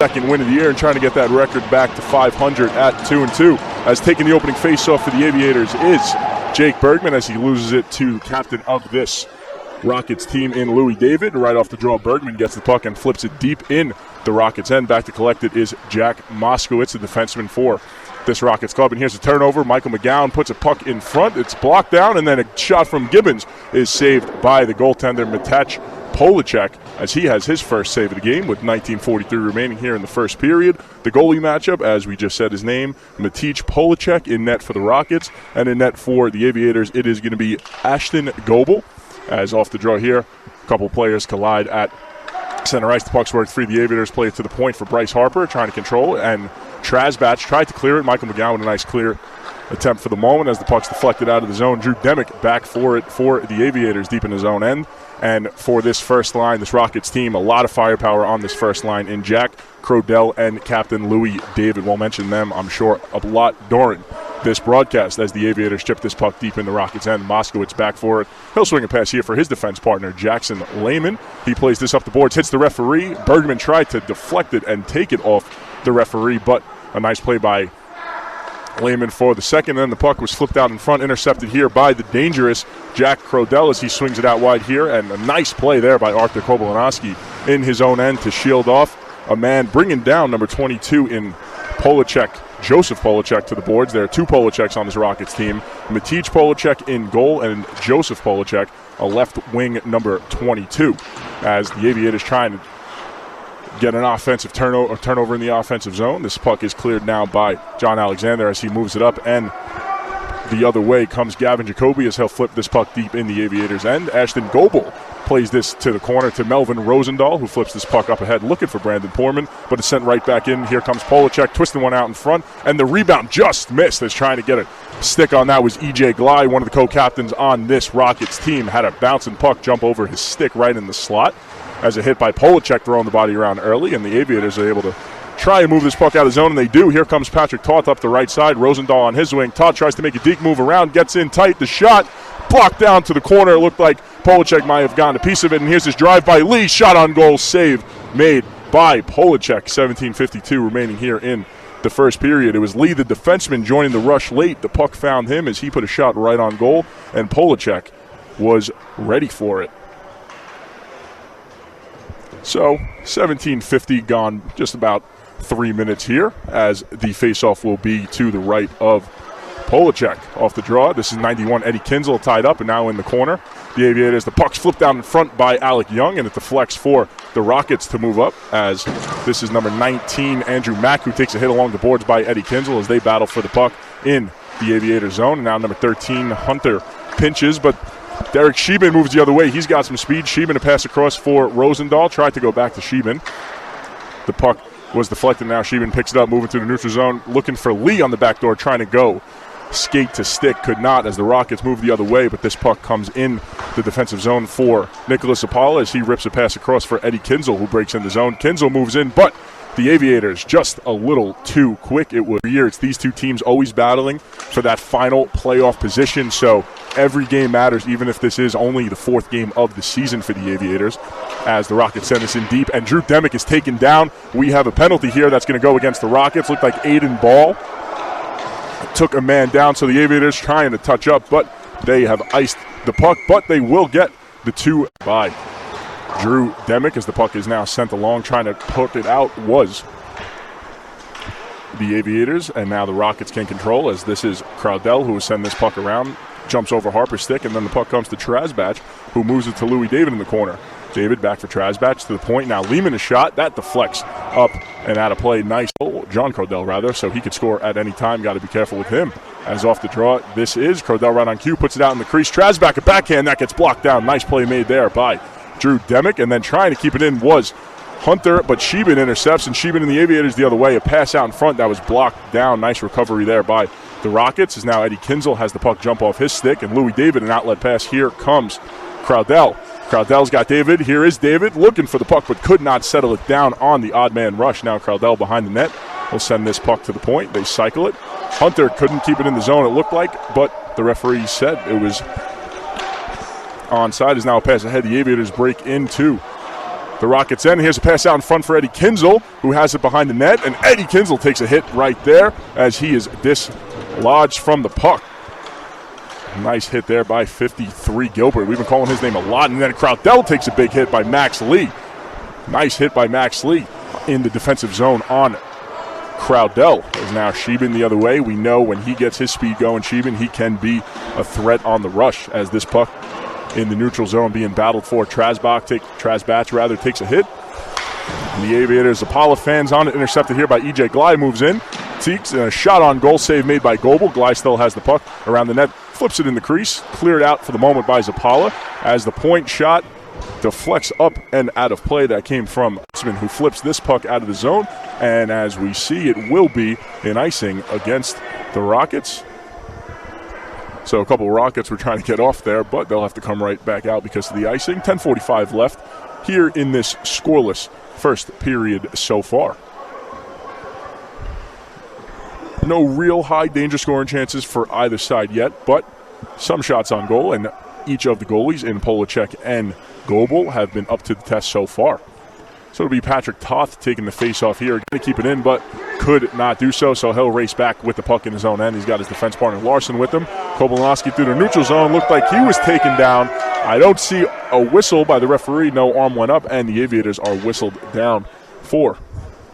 second win of the year and trying to get that record back to 500 at 2-2. As taking the opening faceoff for the Aviators is Jake Bergman as he loses it to the captain of this Rockets team in Louis David. Right off the draw, Bergman gets the puck and flips it deep in the Rockets' end. Back to collect it is Jack Moskowitz, the defenseman for this Rockets club. And here's a turnover. Michael McGowan puts a puck in front. It's blocked down, and then a shot from Gibbons is saved by the goaltender Matej Polacek as he has his first save of the game with 19:43 remaining here in the first period. The goalie matchup, as we just said his name, Matej Polacek in net for the Rockets, and in net for the Aviators, it is going to be Ashton Goebel. As off the draw here, a couple players collide at center ice. The puck's worked free. The Aviators play it to the point for Bryce Harper, trying to control it, and Trasbach tried to clear it. Michael McGowan with a nice clear attempt for the moment as the puck's deflected out of the zone. Drew Demick back for it for the Aviators deep in his own end. And for this first line, this Rockets team, a lot of firepower on this first line in Jack Crodell and Captain Louis David. We'll mention them, I'm sure, a lot during this broadcast as the Aviators chip this puck deep in the Rockets' end. Moskowitz back for it. He'll swing a pass here for his defense partner, Jackson Lehman. He plays this up the boards, hits the referee. Bergman tried to deflect it and take it off the referee, but a nice play by Lehman for the second. Then the puck was flipped out in front, intercepted here by the dangerous Jack Crodell as he swings it out wide here. And a nice play there by Arthur Kobolanoski in his own end to shield off a man, bringing down number 22 in Polacek, Joseph Polacek, to the boards. There are two Polaceks on this Rockets team. Matej Polacek in goal and Joseph Polacek, a left wing number 22, as the Aviators trying to get an offensive turnover in the offensive zone. This puck is cleared now by John Alexander as he moves it up, and the other way comes Gavin Jacoby as he'll flip this puck deep in the Aviators' end. Ashton Goebel plays this to the corner to Melvin Rosendahl, who flips this puck up ahead looking for Brandon Poorman, but it's sent right back in. Here comes Polacek, twisting one out in front, and the rebound just missed as trying to get a stick on that was E.J. Glye, one of the co-captains on this Rockets team. Had a bouncing puck jump over his stick right in the slot as a hit by Polacek throwing the body around early, and the Aviators are able to try and move this puck out of the zone, and they do. Here comes Patrick Toth up the right side. Rosendahl on his wing. Toth tries to make a deke move around, gets in tight. The shot blocked down to the corner. It looked like Polacek might have gotten a piece of it, and here's his drive by Lee. Shot on goal, save made by Polacek. 17:52 remaining here in the first period. It was Lee, the defenseman, joining the rush late. The puck found him as he put a shot right on goal, and Polacek was ready for it. So 17:50 gone, just about 3 minutes here, as the faceoff will be to the right of Polacek. Off the draw, this is 91 Eddie Kinzel tied up and now in the corner. The Aviators, the puck's flipped down in front by Alec Young, and it deflects for the Rockets to move up, as this is number 19 Andrew Mack, who takes a hit along the boards by Eddie Kinzel as they battle for the puck in the Aviator zone. And now number 13 Hunter pinches, but Derek Sheeman moves the other way. He's got some speed. Sheeman to pass across for Rosendahl. Tried to go back to Sheeman. The puck was deflected. Now Sheeman picks it up, moving through the neutral zone, looking for Lee on the back door, trying to go skate to stick. Could not, as the Rockets move the other way, but this puck comes in the defensive zone for Nicholas Apala as he rips a pass across for Eddie Kinzel, who breaks in the zone. Kinzel moves in, but the Aviators just a little too quick. It was here. It's these two teams always battling for that final playoff position, so every game matters, even if this is only the fourth game of the season for the Aviators, as the Rockets send this in deep, and Drew Demick is taken down. We have a penalty here that's going to go against the Rockets. Looked like Aiden Ball took a man down, so the Aviators trying to touch up, but they have iced the puck, but they will get the two by Drew Demick as the puck is now sent along. Trying to put it out was the Aviators, and now the Rockets can control, as this is Crowdell who will send this puck around, jumps over Harper's stick, and then the puck comes to Trasbach, who moves it to Louis David in the corner. David back for Trasbach to the point. Now Lehman is shot. That deflects up and out of play. Nice. John Crodell, rather, so he could score at any time. Got to be careful with him. As off the draw, this is Crodell right on cue. Puts it out in the crease. Trasbach, a backhand. That gets blocked down. Nice play made there by Drew Demick. And then trying to keep it in was Hunter, but Sheeman intercepts, and Sheeman and the Aviators the other way. A pass out in front that was blocked down. Nice recovery there by the Rockets, as now Eddie Kinzel has the puck jump off his stick, and Louis David, an outlet pass. Here comes Crowdell. Crowdell's got David. Here is David looking for the puck, but could not settle it down on the odd man rush. Now Crowdell behind the net will send this puck to the point. They cycle it. Hunter couldn't keep it in the zone, it looked like, but the referee said it was onside. Is now a pass ahead. The Aviators break into the Rockets end. Here's a pass out in front for Eddie Kinzel, who has it behind the net, and Eddie Kinzel takes a hit right there as he is dislodged from the puck. Nice hit there by 53 Gilbert. We've been calling his name a lot, and then Crowdell takes a big hit by Max Lee. Nice hit by Max Lee in the defensive zone on Crowdell. Is now Sheben the other way. We know when he gets his speed going, Sheben, he can be a threat on the rush, as this puck in the neutral zone being battled for. Trasbach takes a hit. And the Aviators, Apollo fans on it, intercepted here by E.J. Glide, moves in. Teeks, and a shot on goal, save made by Goebel. Glide still has the puck around the net, flips it in the crease, cleared out for the moment by Zapala, as the point shot deflects up and out of play. That came from Usman, who flips this puck out of the zone, and as we see, it will be an icing against the Rockets. So a couple of Rockets were trying to get off there, but they'll have to come right back out because of the icing. 10:45 left here in this scoreless first period so far. No real high danger scoring chances for either side yet, but some shots on goal, and each of the goalies in Polacek and Goebel have been up to the test so far. So it'll be Patrick Toth taking the face-off here. Going to keep it in, but could not do so, so he'll race back with the puck in his own end. He's got his defense partner Larson with him. Kobalanowski through the neutral zone. Looked like he was taken down. I don't see a whistle by the referee. No arm went up, and the Aviators are whistled down for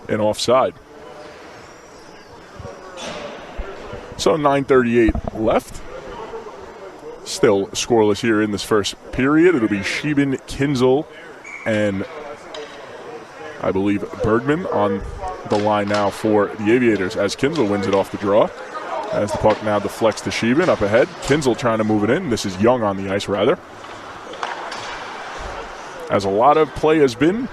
an offside. So 9:38 left. Still scoreless here in this first period. It'll be Sheben, Kinzel, and I believe Bergman on the line now for the Aviators, as Kinzel wins it off the draw. As the puck now deflects to Sheben up ahead. Kinzel trying to move it in. This is Young on the ice, rather. As a lot of play has been,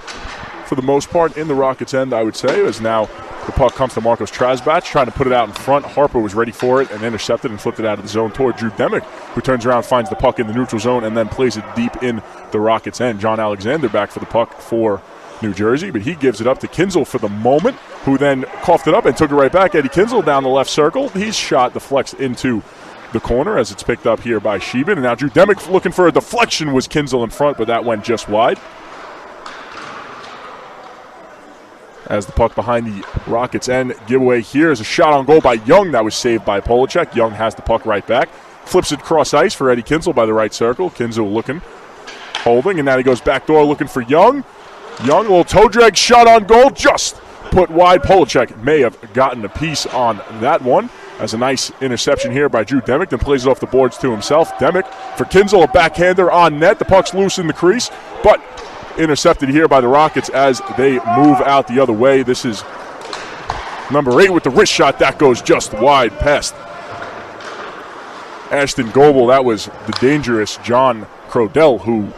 for the most part, in the Rockets' end, I would say, as now the puck comes to Marcos Trasbach, trying to put it out in front. Harper was ready for it and intercepted and flipped it out of the zone toward Drew Demick, who turns around, finds the puck in the neutral zone, and then plays it deep in the Rockets' end. John Alexander back for the puck for New Jersey, but he gives it up to Kinzel for the moment, who then coughed it up and took it right back. Eddie Kinzel down the left circle. He's shot deflects into the corner as it's picked up here by Sheben. And now Drew Demick looking for a deflection, was Kinzel in front, but that went just wide. As the puck behind the Rockets' end giveaway here is a shot on goal by Young that was saved by Polacek. Young has the puck right back. Flips it cross ice for Eddie Kinzel by the right circle. Kinzel looking, holding, and now he goes back door looking for Young. Young, a little toe drag shot on goal, just put wide. Polacek may have gotten a piece on that one. As a nice interception here by Drew Demick, then plays it off the boards to himself. Demick for Kinzel, a backhander on net. The puck's loose in the crease, but intercepted here by the Rockets as they move out the other way. This is number 8 with the wrist shot. That goes just wide past Ashton Goebel. That was the dangerous John Crowdell, who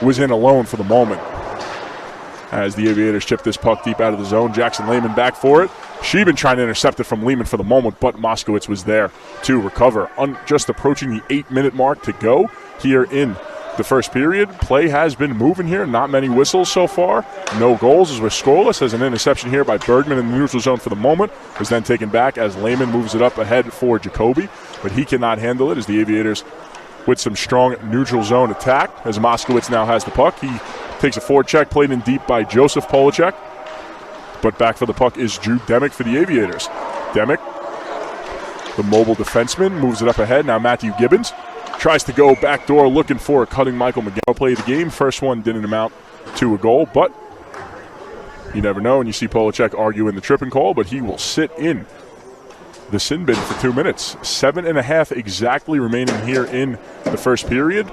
was in alone for the moment. As the Aviators chip this puck deep out of the zone. Jackson Lehman back for it. Sheben trying to intercept it from Lehman for the moment, but Moskowitz was there to recover. Just approaching the 8-minute mark to go here in the first period. Play has been moving here. Not many whistles so far. No goals as we're scoreless. As an interception here by Bergman in the neutral zone for the moment. Was then taken back as Lehman moves it up ahead for Jacoby, but he cannot handle it as the Aviators with some strong neutral zone attack. As Moskowitz now has the puck. He takes a forward check, played in deep by Joseph Polacek. But back for the puck is Drew Demick for the Aviators. Demick, the mobile defenseman, moves it up ahead. Now Matthew Gibbons tries to go back door looking for a cutting Michael McGowan play of the game. First one didn't amount to a goal, but you never know. And you see Polacek arguing the tripping call, but he will sit in the sin bin for 2 minutes. 7.5 exactly remaining here in the first period,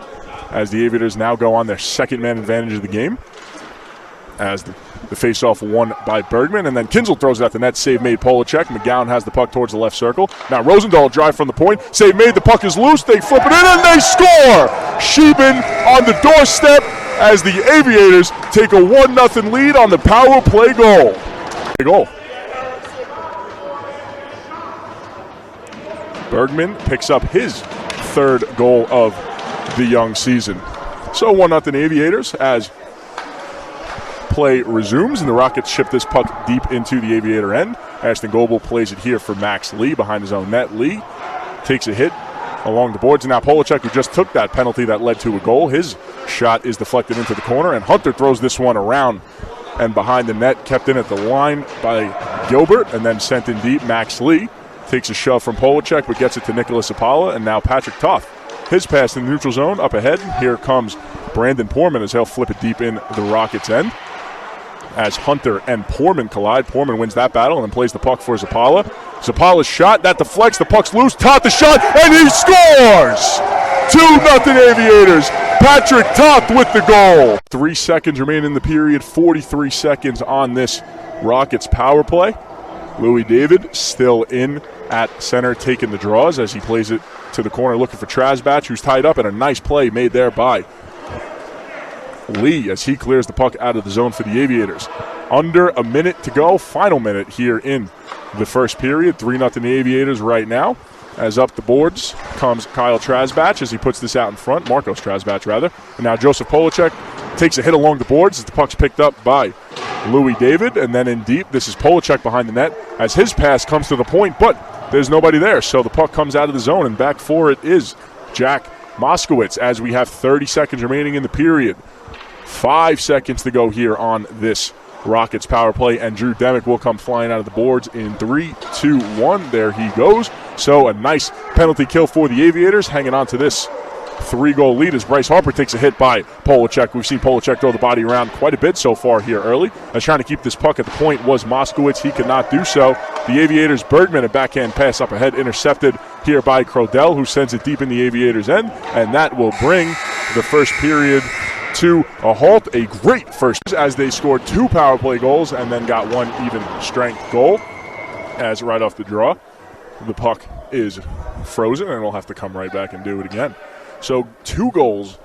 as the Aviators now go on their second man advantage of the game. As the face-off won by Bergman, and then Kinzel throws it at the net. Save made Polacek. McGowan has the puck towards the left circle. Now Rosendahl drive from the point. Save made. The puck is loose. They flip it in and they score! Sheben on the doorstep as the Aviators take a 1-0 lead on the power play goal. Goal. Bergman picks up his third goal of the young season. So 1-0 Aviators as play resumes, and the Rockets ship this puck deep into the Aviator end. Ashton Goebel plays it here for Max Lee behind his own net. Lee takes a hit along the boards. And now Polacek, who just took that penalty that led to a goal, his shot is deflected into the corner, and Hunter throws this one around and behind the net, kept in at the line by Gilbert, and then sent in deep. Max Lee takes a shove from Polacek, but gets it to Nicholas Apala, and now Patrick Toth. His pass in the neutral zone, up ahead. Here comes Brandon Poorman as he'll flip it deep in the Rockets' end. As Hunter and Poorman collide, Poorman wins that battle and then plays the puck for Zapala. Zapala's shot, that deflects, the puck's loose, Toth the shot, and he scores! 2-0 Aviators. Patrick Toth with the goal. 3 seconds remain in the period, 43 seconds on this Rockets power play. Louis David still in at center, taking the draws as he plays it to the corner, looking for Trasbach, who's tied up, and a nice play made there by Lee as he clears the puck out of the zone for the Aviators. Under a minute to go, final minute here in the first period. 3-0 Aviators right now. As up the boards comes Kyle Trasbach as he puts this out in front, Marcos Trasbach rather. And now Joseph Polacek takes a hit along the boards as the puck's picked up by Louis David. And then in deep, this is Polacek behind the net as his pass comes to the point, but there's nobody there. So the puck comes out of the zone, and back for it is Jack Moskowitz as we have 30 seconds remaining in the period. 5 seconds to go here on this Rockets power play, and Drew Demick will come flying out of the boards in 3, 2, 1. There he goes. So a nice penalty kill for the Aviators, hanging on to this 3-goal lead as Bryce Harper takes a hit by Polacek. We've seen Polacek throw the body around quite a bit so far here early. As trying to keep this puck at the point was Moskowitz. He could not do so. The Aviators, Bergman, a backhand pass up ahead, intercepted here by Crodell, who sends it deep in the Aviators' end, and that will bring the first period to a halt. A great first as they scored 2 power play goals and then got 1 even strength goal. As right off the draw, the puck is frozen and we'll have to come right back and do it again. So 2 goals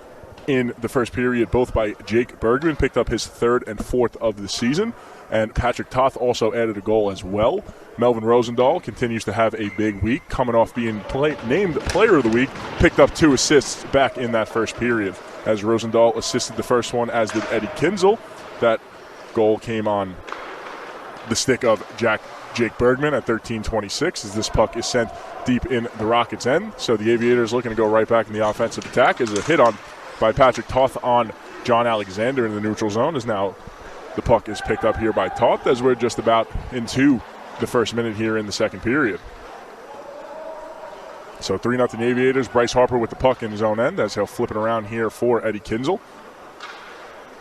in the first period, both by Jake Bergman, picked up his 3rd and 4th of the season, and Patrick Toth also added a goal as well. Melvin Rosendahl continues to have a big week, coming off being named Player of the Week, picked up 2 assists back in that first period, as Rosendahl assisted the first one, as did Eddie Kinzel. That goal came on the stick of Jake Bergman at 13:26 as this puck is sent deep in the Rockets' end. So the Aviators looking to go right back in the offensive attack as a hit on by Patrick Toth on John Alexander in the neutral zone. As now the puck is picked up here by Toth as we're just about into the first minute here in the second period. So 3-0 Aviators. Bryce Harper with the puck in his own end as he'll flip it around here for Eddie Kinzel,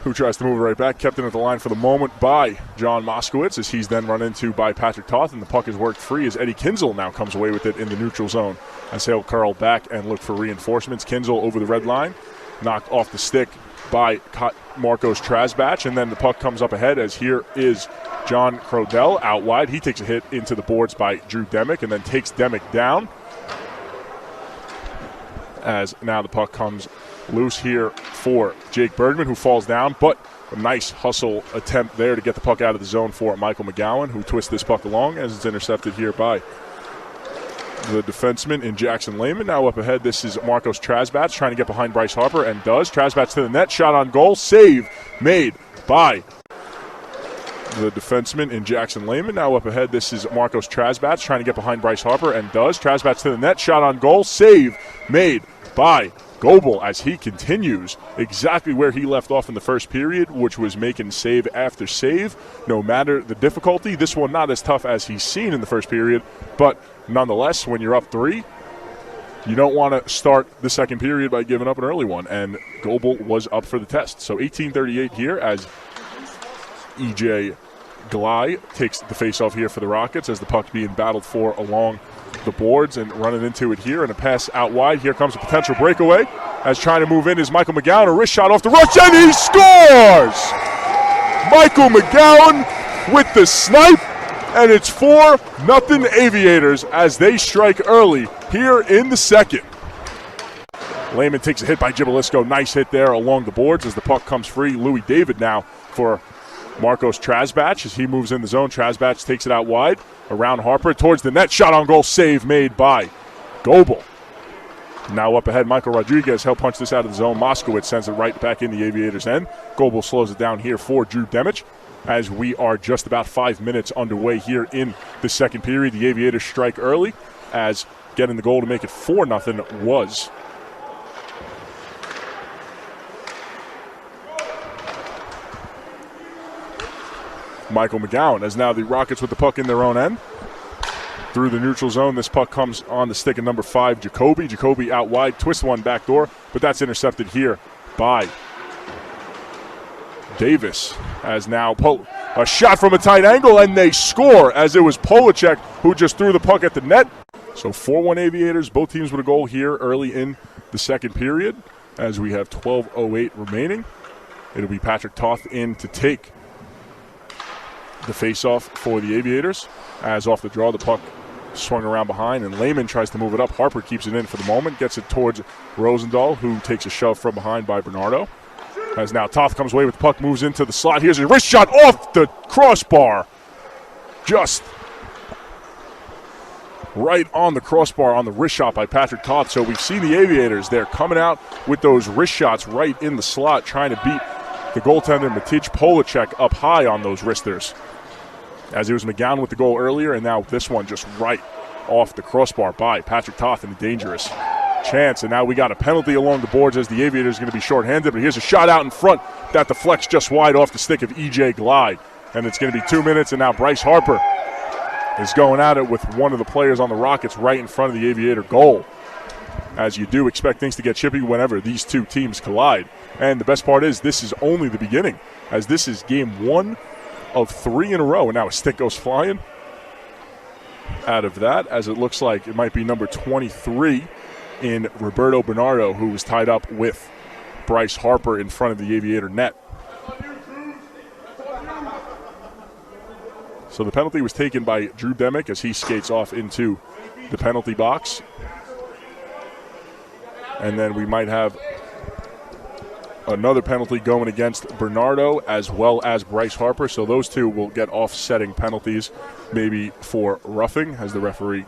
who tries to move it right back. Kept in at the line for the moment by John Moskowitz as he's then run into by Patrick Toth, and the puck is worked free as Eddie Kinzel now comes away with it in the neutral zone as he'll curl back and look for reinforcements. Kinzel over the red line, knocked off the stick by Marcos Trasbach, and then the puck comes up ahead as here is John Crodell out wide. He takes a hit into the boards by Drew Demick and then takes Demick down, as now the puck comes loose here for Jake Bergman, who falls down, but a nice hustle attempt there to get the puck out of the zone for Michael McGowan, who twists this puck along as it's intercepted here by the defenseman in Jackson Lehman. Now up ahead, this is Marcos Trasbach trying to get behind Bryce Harper, and does. Trasbach to the net, shot on goal, save made by the defenseman in Jackson Lehman. Now up ahead, this is Marcos Trasbach trying to get behind Bryce Harper, and does. Trasbach to the net, shot on goal, save made by Goebel as he continues exactly where he left off in the first period, which was making save after save, no matter the difficulty. This one not as tough as he's seen in the first period, but nonetheless, when you're up 3, you don't want to start the second period by giving up an early one, and Goebel was up for the test. So 18:38 here as E.J. Gley takes the face-off here for the Rockets as the puck being battled for along the boards and running into it here, and a pass out wide. Here comes a potential breakaway as trying to move in is Michael McGowan. A wrist shot off the rush, and he scores! Michael McGowan with the snipe, and it's 4-0 Aviators as they strike early here in the second. Lehman takes a hit by Gibelisco. Nice hit there along the boards as the puck comes free. Louis David now for Marcos Trasbach as he moves in the zone. Trasbach takes it out wide around Harper towards the net. Shot on goal, save made by Goebel. Now up ahead, Michael Rodriguez. He'll punch this out of the zone. Moskowitz sends it right back in the Aviators' end. Goebel slows it down here for Drew Demick as we are just about 5 minutes underway here in the second period. The Aviators strike early as getting the goal to make it 4-0 was Michael McGowan, as now the Rockets with the puck in their own end. Through the neutral zone, this puck comes on the stick of number 5, Jacoby. Jacoby out wide, twist one back door, but that's intercepted here by Davis. As now a shot from a tight angle, and they score, as it was Polacek who just threw the puck at the net. So 4-1 Aviators, both teams with a goal here early in the second period, as we have 12:08 remaining. It'll be Patrick Toth in to take the face-off for the Aviators. As off the draw, the puck swung around behind, and Lehman tries to move it up. Harper keeps it in for the moment, gets it towards Rosendahl, who takes a shove from behind by Bernardo. As now Toth comes away with the puck, moves into the slot. Here's a wrist shot off the crossbar. Just right on the crossbar on the wrist shot by Patrick Toth. So we've seen the Aviators there coming out with those wrist shots right in the slot, trying to beat the goaltender Matej Polacek up high on those wristers. As it was McGowan with the goal earlier, and now this one just right off the crossbar by Patrick Toth in a dangerous chance. And now we got a penalty along the boards as the Aviators are going to be shorthanded, but here's a shot out in front that deflects just wide off the stick of E.J. Glide. And it's going to be 2 minutes, and now Bryce Harper is going at it with one of the players on the Rockets right in front of the Aviator goal. As you do expect things to get chippy whenever these two teams collide. And the best part is this is only the beginning, as this is game 1 of 3 in a row. And now a stick goes flying out of that, as it looks like it might be number 23 in Roberto Bernardo, who was tied up with Bryce Harper in front of the Aviator net. So the penalty was taken by Drew Demick as he skates off into the penalty box. And then we might have another penalty going against Bernardo as well as Bryce Harper. So those two will get offsetting penalties, maybe for roughing, as the referee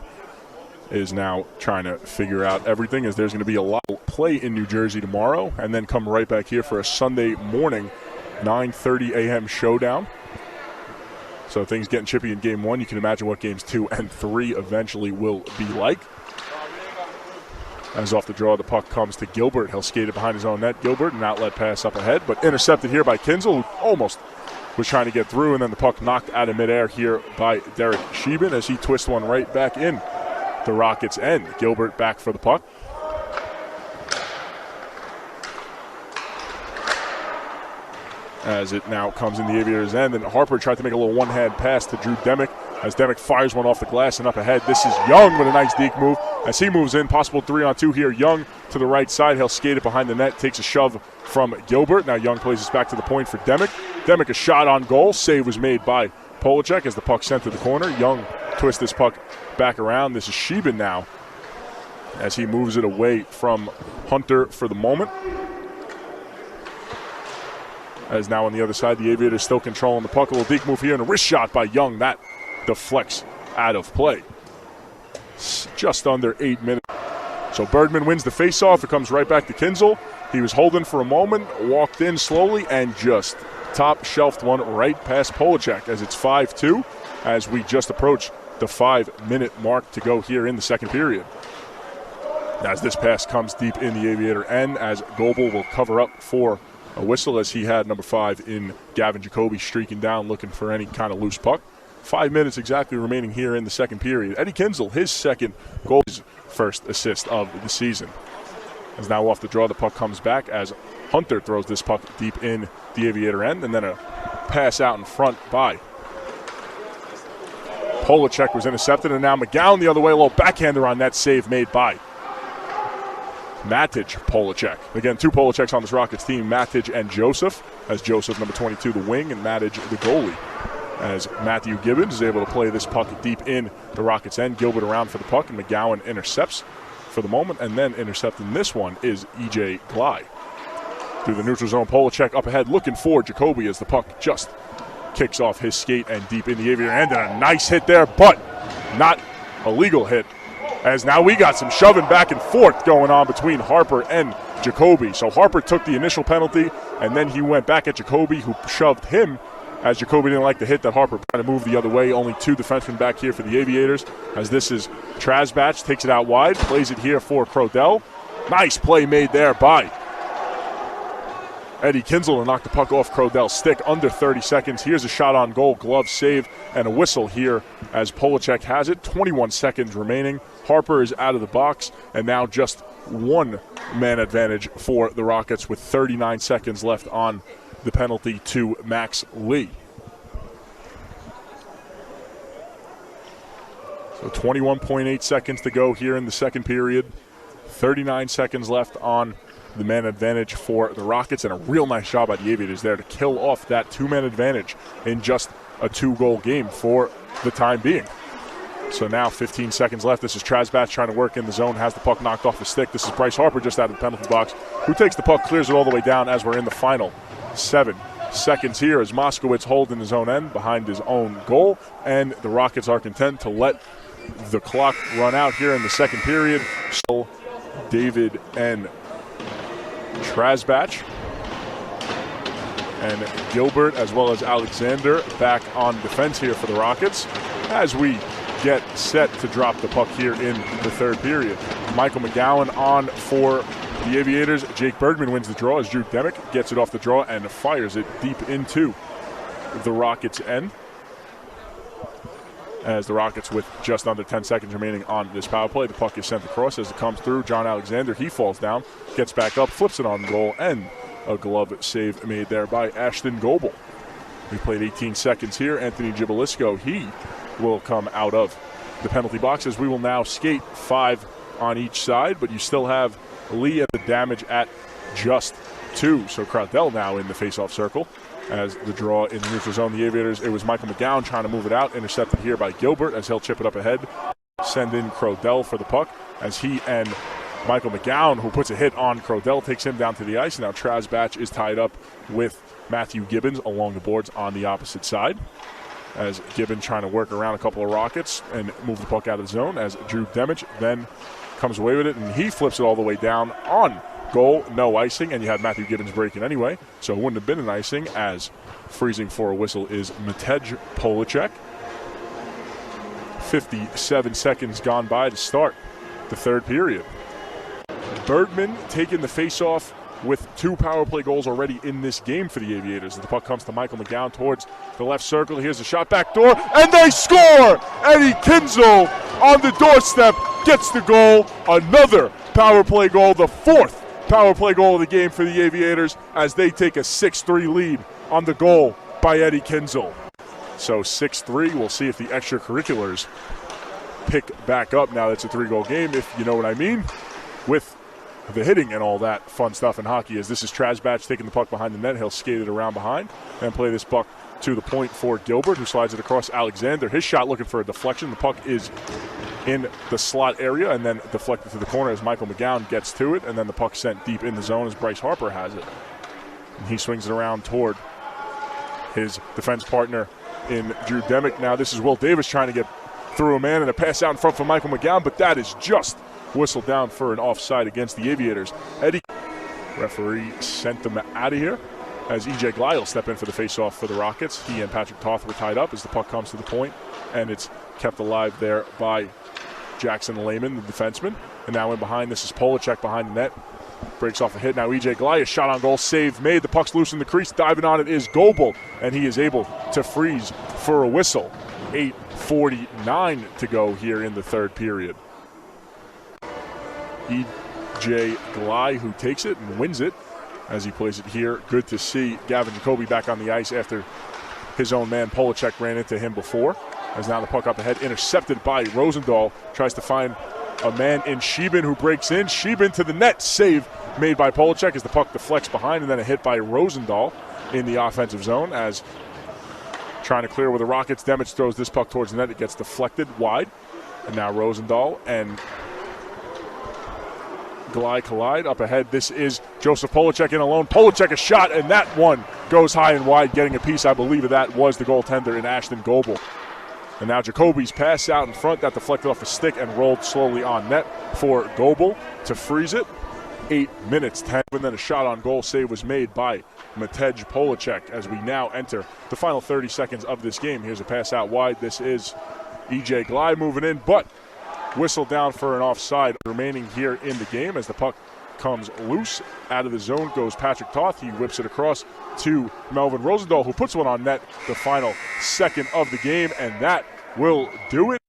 is now trying to figure out everything, as there's going to be a lot of play in New Jersey tomorrow, and then come right back here for a Sunday morning 9:30 a.m. showdown. So things getting chippy in game 1. You can imagine what games 2 and 3 eventually will be like. As off the draw, the puck comes to Gilbert. He'll skate it behind his own net. Gilbert, an outlet pass up ahead, but intercepted here by Kinzel, who almost was trying to get through, and then the puck knocked out of midair here by Derek Sheben as he twists one right back in the Rockets' end. Gilbert back for the puck. As it now comes in the Aviators' end, and Harper tried to make a little one-hand pass to Drew Demick, as Demick fires one off the glass and up ahead. This is Young with a nice deke move as he moves in. Possible 3-on-2 here. Young to the right side. He'll skate it behind the net. Takes a shove from Gilbert. Now Young plays this back to the point for Demick. Demick a shot on goal. Save was made by Polacek as the puck sent to the corner. Young twists this puck back around. This is Sheben now as he moves it away from Hunter for the moment. As now on the other side, the Aviators still controlling the puck. A little deke move here and a wrist shot by Young. That deflects out of play. Just under 8 minutes. So Bergman wins the faceoff. It comes right back to Kinzel. He was holding for a moment, walked in slowly, and just top-shelved one right past Polacek as it's 5-2 as we just approach the 5-minute mark to go here in the second period. As this pass comes deep in the Aviator end, as Goebel will cover up for a whistle, as he had number 5 in Gavin Jacoby streaking down looking for any kind of loose puck. 5 minutes exactly remaining here in the second period. Eddie Kinzel, his second goal, his first assist of the season. As now off the draw, the puck comes back as Hunter throws this puck deep in the Aviator end, and then a pass out in front by Polacek was intercepted, and now McGowan the other way, a little backhander on that save made by Matej Polacek. Again, 2 Polaceks on this Rockets team, Matej and Joseph, as Joseph, number 22, the wing, and Matej, the goalie. As Matthew Gibbons is able to play this puck deep in the Rockets' end. Gilbert around for the puck, and McGowan intercepts for the moment, and then intercepting this one is E.J. Glide. Through the neutral zone, Polacek up ahead looking for Jacoby as the puck just kicks off his skate and deep in the Aviator end, and a nice hit there, but not a legal hit, as now we got some shoving back and forth going on between Harper and Jacoby. So Harper took the initial penalty, and then he went back at Jacoby, who shoved him as Jacoby didn't like the hit that Harper trying to move the other way. Only 2 defensemen back here for the Aviators, as this is Trasbach, takes it out wide, plays it here for Crodell. Nice play made there by Eddie Kinzel to knock the puck off Crodell's stick under 30 seconds. Here's a shot on goal, glove save, and a whistle here as Polacek has it. 21 seconds remaining. Harper is out of the box, and now just 1 man advantage for the Rockets with 39 seconds left on the penalty to Max Lee. So 21.8 seconds to go here in the second period. 39 seconds left on the man advantage for the Rockets, and a real nice job by the Aviators there to kill off that 2-man advantage in just a 2-goal game for the time being. So now 15 seconds left. This is Trasbach trying to work in the zone, has the puck knocked off the stick. This is Bryce Harper just out of the penalty box, who takes the puck, clears it all the way down as we're in the final 7 seconds here as Moskowitz holding his own end behind his own goal, and the Rockets are content to let the clock run out here in the second period. So David and Trasbach and Gilbert as well as Alexander back on defense here for the Rockets as we get set to drop the puck here in the third period. Michael McGowan on for the Aviators. Jake Bergman wins the draw as Drew Demick gets it off the draw and fires it deep into the Rockets' end. As the Rockets with just under 10 seconds remaining on this power play. The puck is sent across as it comes through. John Alexander, he falls down, gets back up, flips it on goal, and a glove save made there by Ashton Goebel. We played 18 seconds here. Anthony Gibalisco, he will come out of the penalty box as we will now skate 5 on each side, but you still have Lee at the damage at just 2. So Crodell now in the face-off circle. As the draw in the neutral zone, the Aviators, it was Michael McGowan trying to move it out, intercepted here by Gilbert as he'll chip it up ahead, send in Crodell for the puck as he and Michael McGowan, who puts a hit on Crodell, takes him down to the ice. Now Trasbach is tied up with Matthew Gibbons along the boards on the opposite side as Gibbons trying to work around a couple of Rockets and move the puck out of the zone as Drew Demich then comes away with it and he flips it all the way down on goal, no icing, and you had Matthew Gibbons breaking anyway, so it wouldn't have been an icing as freezing for a whistle is Matej Polacek. 57 seconds gone by to start the third period. Bergman taking the face-off with 2 power play goals already in this game for the Aviators. The puck comes to Michael McGowan towards the left circle. Here's a shot back door, and they score! Eddie Kinzel on the doorstep gets the goal. Another power play goal, the 4th power play goal of the game for the Aviators as they take a 6-3 lead on the goal by Eddie Kinzel. So 6-3, we'll see if the extracurriculars pick back up now that it's a 3-goal game, if you know what I mean, with the hitting and all that fun stuff in hockey. As this is Trasbach taking the puck behind the net, he'll skate it around behind and play this puck to the point for Gilbert, who slides it across Alexander. His shot looking for a deflection. The puck is in the slot area and then deflected to the corner as Michael McGowan gets to it, and then the puck sent deep in the zone as Bryce Harper has it. And he swings it around toward his defense partner in Drew Demick. Now this is Will Davis trying to get through a man and a pass out in front for Michael McGowan, but that is just whistled down for an offside against the Aviators. Eddie, referee sent them out of here as E.J. Gley will step in for the face-off for the Rockets. He and Patrick Toth were tied up as the puck comes to the point, and it's kept alive there by Jackson Lehman, the defenseman. And now in behind, this is Polacek behind the net. Breaks off a hit. Now E.J. Gley, a shot on goal, save made. The puck's loose in the crease. Diving on it is Goebel, and he is able to freeze for a whistle. 8:49 to go here in the third period. E.J. Gley, who takes it and wins it as he plays it here. Good to see Gavin Jacoby back on the ice after his own man Polacek ran into him before. As now the puck up ahead, intercepted by Rosendahl. Tries to find a man in Sheben who breaks in. Sheben to the net. Save made by Polacek as the puck deflects behind, and then a hit by Rosendahl in the offensive zone as trying to clear with the Rockets. Demich throws this puck towards the net. It gets deflected wide. And now Rosendahl and Gley collide up ahead. This is Joseph Polacek in alone. Polacek a shot, and that one goes high and wide, getting a piece, I believe, of that was the goaltender in Ashton Goebel. And now Jacoby's pass out in front, that deflected off a stick and rolled slowly on net for Goebel to freeze it. 8 minutes, 10. And then a shot on goal save was made by Matej Polacek as we now enter the final 30 seconds of this game. Here's a pass out wide. This is EJ Glide moving in, but whistle down for an offside remaining here in the game as the puck comes loose. Out of the zone goes Patrick Toth. He whips it across to Melvin Rosendahl, who puts one on net the final second of the game, and that will do it.